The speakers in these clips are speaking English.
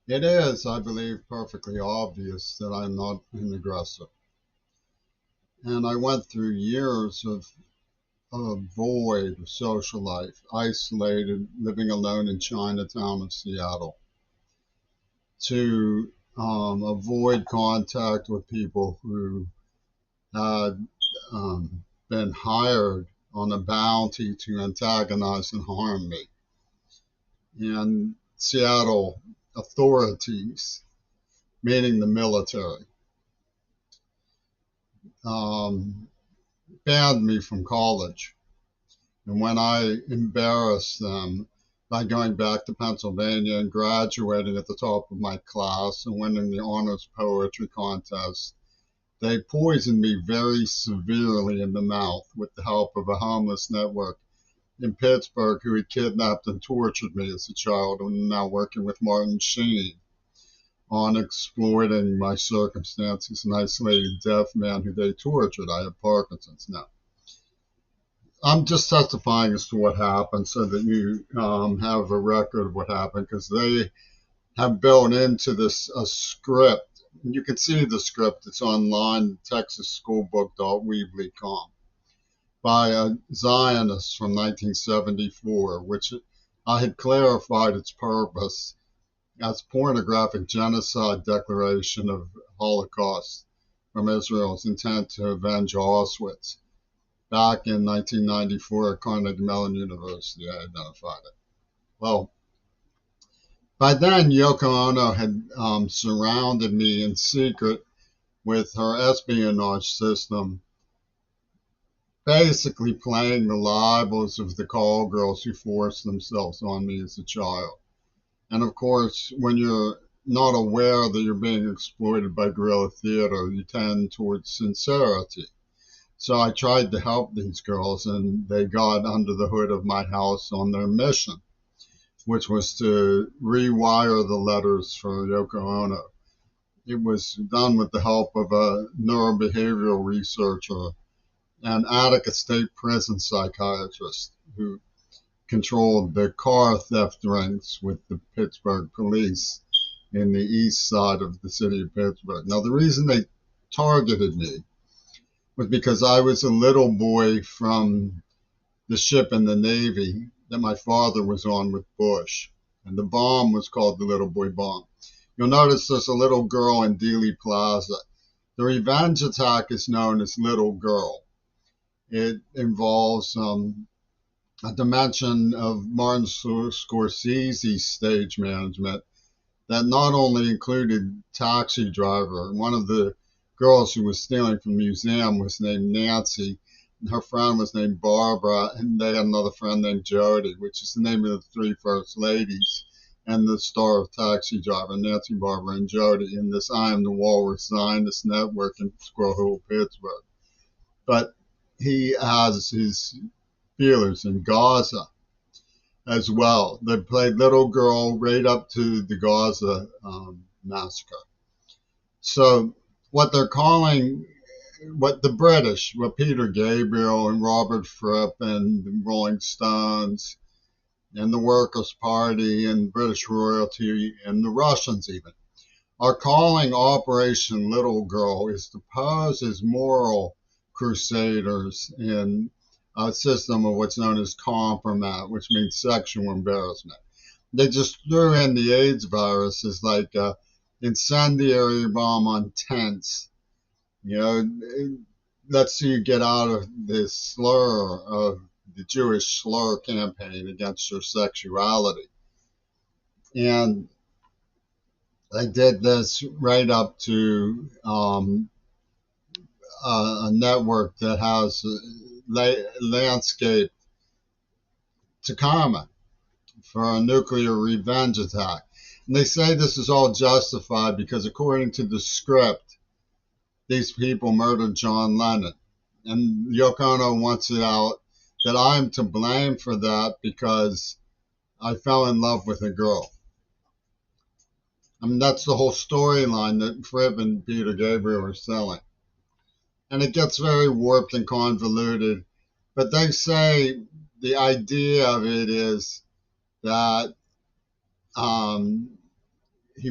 It is, I believe, perfectly obvious that I'm not an aggressor. And I went through years of a void of social life, isolated, living alone in Chinatown of Seattle, to avoid contact with people who had been hired on a bounty to antagonize and harm me. And Seattle authorities, meaning the military, um, banned me from college. And when I embarrassed them by going back to Pennsylvania and graduating at the top of my class and winning the honors poetry contest, they poisoned me very severely in the mouth with the help of a homeless network in Pittsburgh who had kidnapped and tortured me as a child and now working with Martin Sheen on exploiting my circumstances, an isolated deaf man who they tortured. I have Parkinson's now. I'm just testifying as to what happened so that you have a record of what happened because they have built into this a script. You can see the script. It's online, texasschoolbook.weebly.com, by a Zionist from 1974, which I had clarified its purpose as pornographic genocide declaration of Holocaust from Israel's intent to avenge Auschwitz. Back in 1994 at Carnegie Mellon University, I identified it. Well, by then, Yoko Ono had surrounded me in secret with her espionage system, basically playing the libels of the call girls who forced themselves on me as a child. And of course, when you're not aware that you're being exploited by guerrilla theater, you tend towards sincerity. So I tried to help these girls, and they got under the hood of my house on their mission, which was to rewire the letters for Yoko Ono. It was done with the help of a neurobehavioral researcher and Attica State Prison psychiatrist who controlled the car theft rings with the Pittsburgh police in the east side of the city of Pittsburgh. Now, the reason they targeted me was because I was a little boy from the ship in the Navy that my father was on with Bush. And the bomb was called the Little Boy Bomb. You'll notice there's a little girl in Dealey Plaza. The revenge attack is known as Little Girl. It involves a dimension of Martin Scorsese's stage management that not only included Taxi Driver. One of the girls who was stealing from the museum was named Nancy, and her friend was named Barbara, and they had another friend named Jody, which is the name of the three first ladies and the star of Taxi Driver, Nancy, Barbara, and Jody, in this I Am the Walrus Zionist network in Squirrel Hill, Pittsburgh. But he has his feelers in Gaza as well. They played Little Girl right up to the Gaza massacre. So what they're calling, what the British, what Peter Gabriel and Robert Fripp and the Rolling Stones and the Workers' Party and British royalty and the Russians even are calling Operation Little Girl is to pose as moral crusaders in a system of what's known as compromat, which means sexual embarrassment. They just threw in the AIDS virus as like a incendiary bomb on tents. You know, let's see you get out of this slur of the Jewish slur campaign against your sexuality. And they did this right up to a network that has landscape Takama for a nuclear revenge attack. And they say this is all justified because, according to the script, these people murdered John Lennon. And Yoko Ono wants it out that I'm to blame for that because I fell in love with a girl. I mean, that's the whole storyline that Fripp and Peter Gabriel are selling. And it gets very warped and convoluted. But they say the idea of it is that I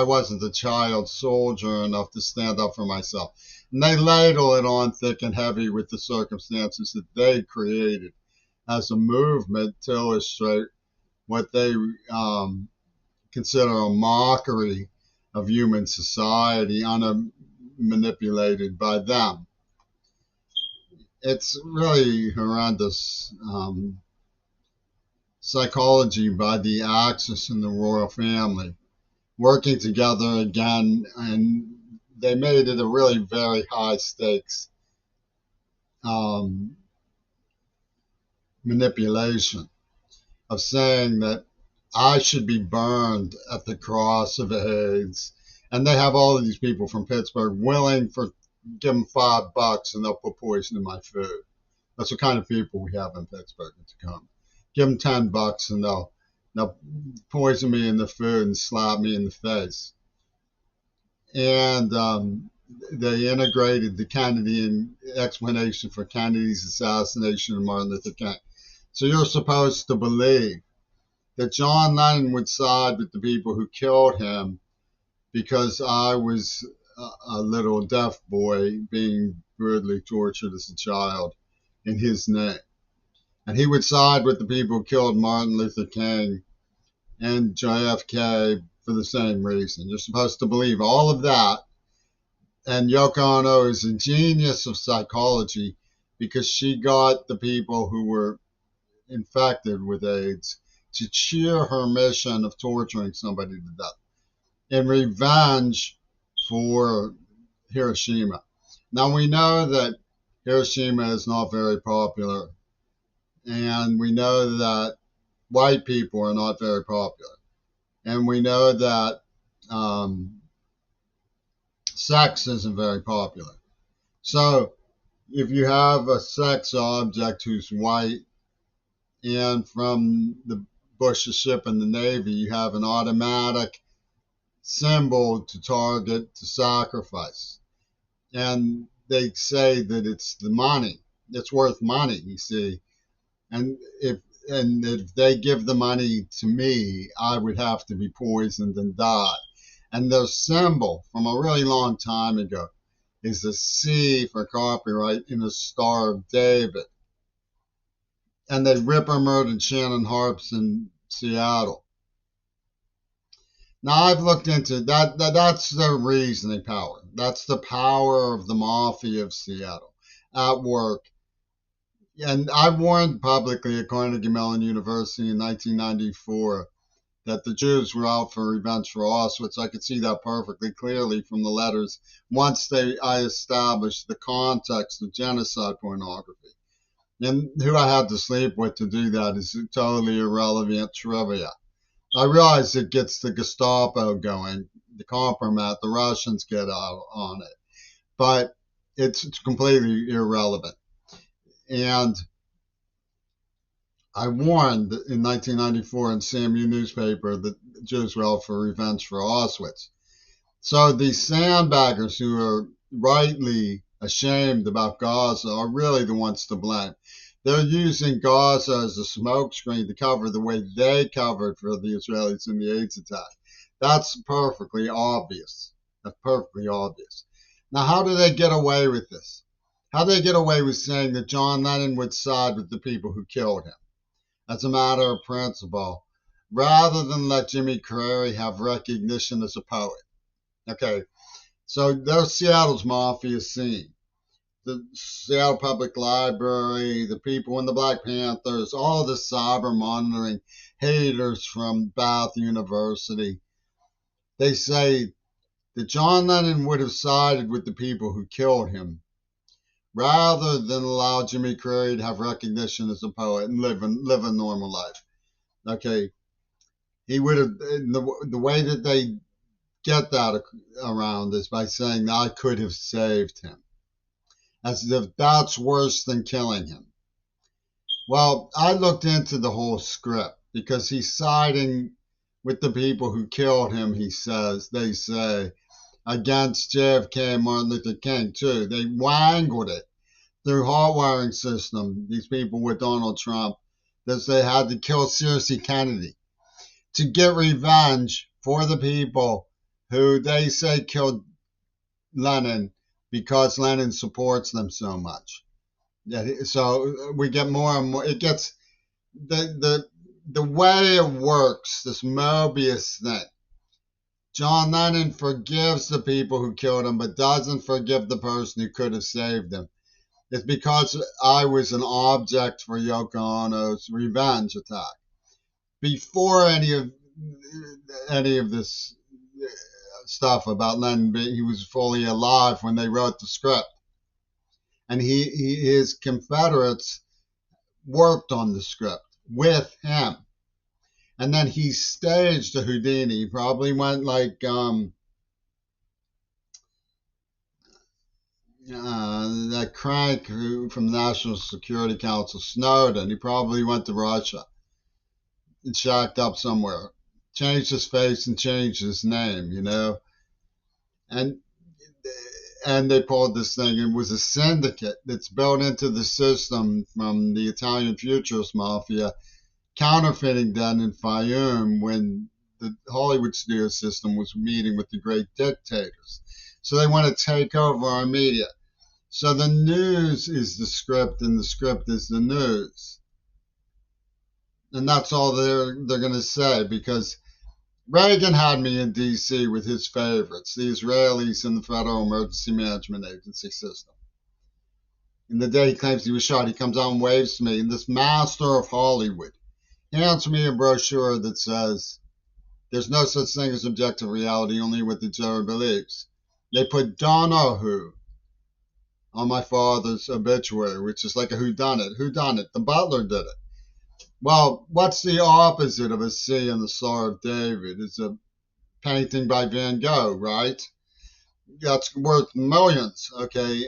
wasn't the child soldier enough to stand up for myself. And they ladle it on thick and heavy with the circumstances that they created as a movement to illustrate what they consider a mockery of human society, manipulated by them. It's really horrendous psychology by the Axis and the royal family working together again, and they made it a really very high stakes um, manipulation of saying that I should be burned at the cross of AIDS. And they have all of these people from Pittsburgh willing for give them $5 and they'll put poison in my food. That's the kind of people we have in Pittsburgh in Tacoma. Give them $10 and they'll poison me in the food and slap me in the face. And they integrated the Kennedy explanation for Kennedy's assassination of Martin Luther King. So you're supposed to believe that John Lennon would side with the people who killed him because I was a little deaf boy being brutally tortured as a child in his name. And he would side with the people who killed Martin Luther King and JFK for the same reason. You're supposed to believe all of that. And Yoko Ono is a genius of psychology because she got the people who were infected with AIDS to cheer her mission of torturing somebody to death in revenge for Hiroshima. Now we know that Hiroshima is not very popular, and we know that white people are not very popular, and we know that sex isn't very popular. So if you have a sex object who's white and from the Bush's ship in the Navy, you have an automatic symbol to target, to sacrifice. And they say that it's the money. It's worth money, you see. And if they give the money to me, I would have to be poisoned and die. And their symbol from a really long time ago is a C for copyright in a Star of David. And they Ripper murdered Shannon Harps in Seattle. Now I've looked into that. That's the reasoning power. That's the power of the mafia of Seattle at work. And I warned publicly at Carnegie Mellon University in 1994 that the Jews were out for revenge for Auschwitz. I could see that perfectly clearly from the letters once I established the context of genocide pornography. And who I had to sleep with to do that is totally irrelevant trivia. I realize it gets the Gestapo going, the compromat, the Russians get out on it, but it's completely irrelevant. And I warned in 1994 in CMU newspaper that Jews were out for revenge for Auschwitz. So these sandbaggers who are rightly ashamed about Gaza are really the ones to blame. They're using Gaza as a smokescreen to cover the way they covered for the Israelis in the AIDS attack. That's perfectly obvious. That's perfectly obvious. Now, how do they get away with this? How do they get away with saying that John Lennon would side with the people who killed him? As a matter of principle, rather than let Jimmy Carrere have recognition as a poet. Okay, so there's Seattle's mafia scene. The Seattle Public Library, the people in the Black Panthers, all the cyber monitoring haters from Bath University. They say that John Lennon would have sided with the people who killed him rather than allow Jimmy Carrere to have recognition as a poet and live a normal life. Okay, he would have, the way that they get that around is by saying that I could have saved him, as if that's worse than killing him. Well, I looked into the whole script because he's siding with the people who killed him, they say, against JFK and Martin Luther King, too. They wangled it through hot wiring system, these people with Donald Trump, that they had to kill Cersei Kennedy to get revenge for the people who they say killed Lenin because Lenin supports them so much. Yeah, so we get more and more. It gets the way it works. This Mobius thing. John Lennon forgives the people who killed him, but doesn't forgive the person who could have saved him. It's because I was an object for Yoko Ono's revenge attack. Before any of this stuff about Lennon, he was fully alive when they wrote the script, and his Confederates worked on the script with him, and then he staged a Houdini. He probably went like that crank from the National Security Council, Snowden. He probably went to Russia and shacked up somewhere, changed his face and changed his name, and they pulled this thing. It was a syndicate that's built into the system from the Italian Futurist Mafia, counterfeiting done in Fayum when the Hollywood studio system was meeting with the great dictators. So they want to take over our media. So the news is the script, and the script is the news. And that's all they're going to say, because Reagan had me in D.C. with his favorites, the Israelis in the Federal Emergency Management Agency system. And the day he claims he was shot, he comes out and waves to me, and this master of Hollywood hands me a brochure that says, there's no such thing as objective reality, only what the juror believes. They put Donahue on my father's obituary, which is like a whodunit. Whodunit? The butler did it. Well, what's the opposite of a C in the Star of David? It's a painting by Van Gogh, right? That's worth millions, okay?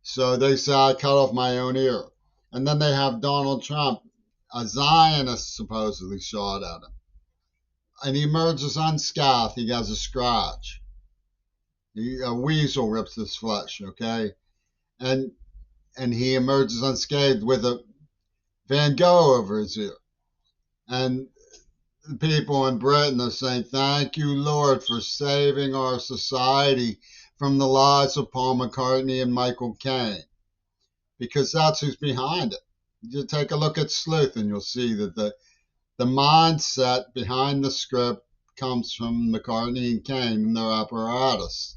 So they say I cut off my own ear. And then they have Donald Trump, a Zionist, supposedly shot at him. And he emerges unscathed. He has a scratch. A weasel rips his flesh, okay? And he emerges unscathed with a Van Gogh over his ear. And the people in Britain are saying, thank you, Lord, for saving our society from the lies of Paul McCartney and Michael Caine, because that's who's behind it. You take a look at Sleuth and you'll see that the mindset behind the script comes from McCartney and Caine and their apparatus.